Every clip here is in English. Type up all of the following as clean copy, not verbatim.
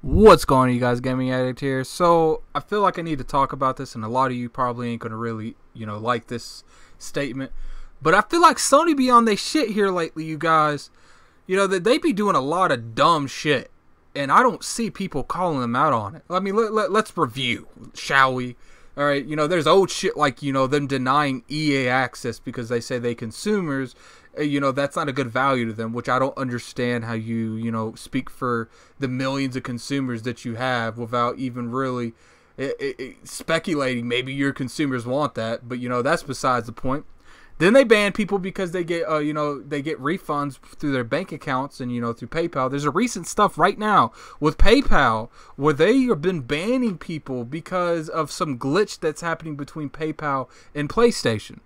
What's going on, you guys? Gaming Addict here. So I feel like I need to talk about this, and a lot of you probably ain't gonna really, like this statement. But I feel like Sony be on they shit here lately, you guys. That they be doing a lot of dumb shit, and I don't see people calling them out on it. I mean, let's review, shall we? All right, there's old shit like, them denying EA access because they say they consumers, that's not a good value to them, which I don't understand how speak for the millions of consumers that you have without even really speculating. Maybe your consumers want that, but, that's besides the point. Then they ban people because they get, they get refunds through their bank accounts and, through PayPal. There's a recent stuff right now with PayPal where they have been banning people because of some glitch that's happening between PayPal and PlayStation.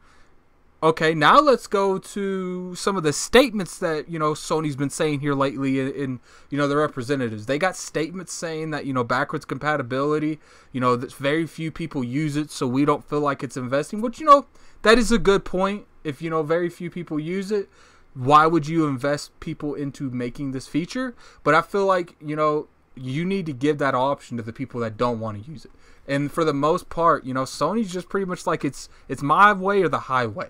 Okay, now let's go to some of the statements that, Sony's been saying here lately in the representatives. They got statements saying that, backwards compatibility, that very few people use it, so we don't feel like it's investing, which, that is a good point. If, very few people use it, why would you invest people into making this feature? But I feel like, you need to give that option to the people that don't want to use it. And for the most part, Sony's just pretty much like it's my way or the highway.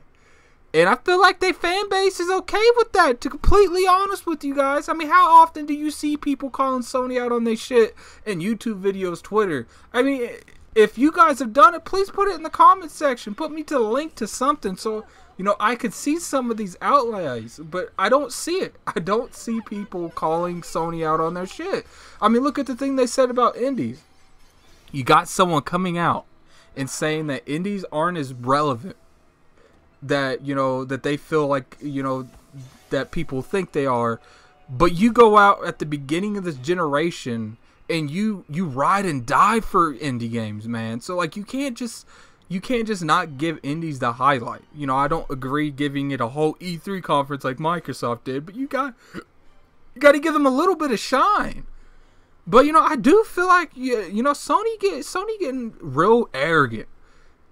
And I feel like their fan base is okay with that, to completely honest with you guys. I mean, how often do you see people calling Sony out on their shit in YouTube videos, Twitter? I mean, if you guys have done it, please put it in the comments section. Put me to the link to something so, I could see some of these outliers. But I don't see it. I don't see people calling Sony out on their shit. I mean, look at the thing they said about indies. You got someone coming out and saying that indies aren't as relevant that that they feel like that people think they are, but you go out at the beginning of this generation and you ride and die for indie games, man. So like you can't just not give indies the highlight. I don't agree giving it a whole E3 conference like Microsoft did, but you got to give them a little bit of shine. But I do feel like Sony getting real arrogant.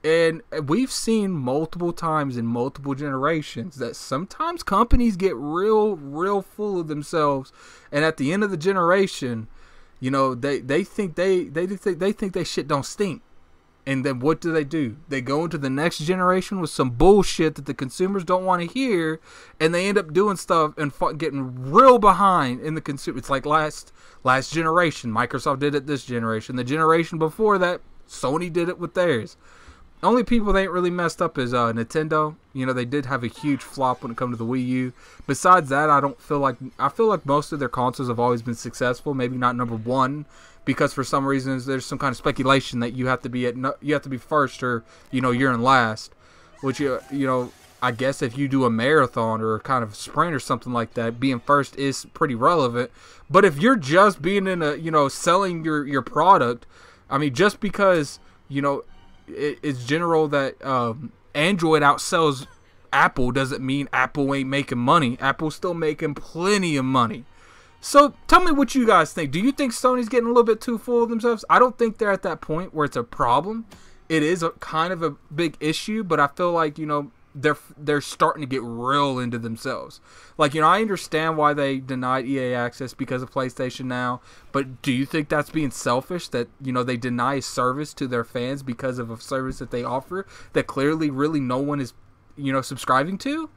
And we've seen multiple times in multiple generations that sometimes companies get real full of themselves, and at the end of the generation, they think they shit don't stink. And then what do? They go into the next generation with some bullshit that the consumers don't want to hear, and they end up doing stuff and getting real behind in the consumer. It's like last generation, Microsoft did it this generation. The generation before that, Sony did it with theirs. Only people they ain't really messed up is Nintendo. They did have a huge flop when it comes to the Wii U. Besides that, I feel like most of their consoles have always been successful. Maybe not number one, because for some reasons there's some kind of speculation that you have to be first or you're in last. Which I guess if you do a marathon or a kind of sprint or something like that, being first is pretty relevant. But if you're just being in a selling your product, I mean, just because it's general that Android outsells Apple doesn't mean Apple ain't making money. Apple's still making plenty of money. So tell me what you guys think. Do you think Sony's getting a little bit too full of themselves? I don't think they're at that point where it's a problem. It is a kind of a big issue, but I feel like they're starting to get real into themselves. Like, I understand why they denied EA access because of PlayStation Now, but do you think that's being selfish that, they deny a service to their fans because of a service that they offer that clearly really no one is, subscribing to?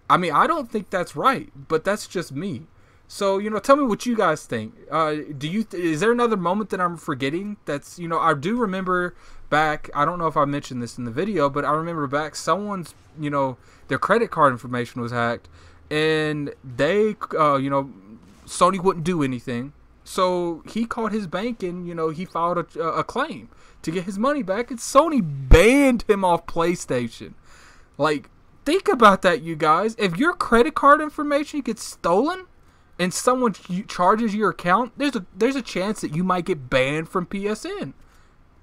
I mean, I don't think that's right, but that's just me. So, tell me what you guys think. Is there another moment that I'm forgetting? That's, I do remember back, I don't know if I mentioned this in the video, but I remember back someone's, their credit card information was hacked, and they, Sony wouldn't do anything. So he called his bank and, he filed a claim to get his money back, and Sony banned him off PlayStation. Like, think about that, you guys. If your credit card information gets stolen, and someone charges your account, there's a chance that you might get banned from PSN.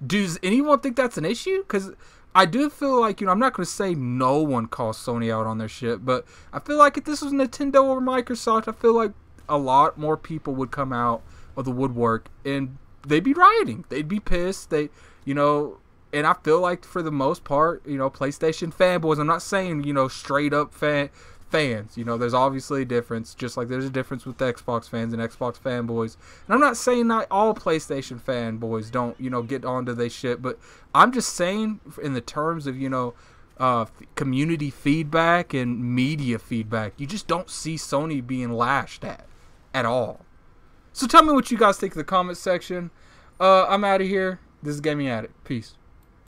Does anyone think that's an issue? Because I do feel like, I'm not going to say no one calls Sony out on their shit, but I feel like if this was Nintendo or Microsoft, I feel like a lot more people would come out of the woodwork and they'd be rioting. They'd be pissed. And I feel like for the most part, PlayStation fanboys, I'm not saying, straight up fans. You know, there's obviously a difference, just like there's a difference with Xbox fans and Xbox fanboys. And I'm not saying not all PlayStation fanboys don't, you know, get onto their shit, but I'm just saying in the terms of, you know, community feedback and media feedback, you just don't see Sony being lashed at all. So tell me what you guys think in the comment section. I'm out of here. This is Gaming Addict. Peace.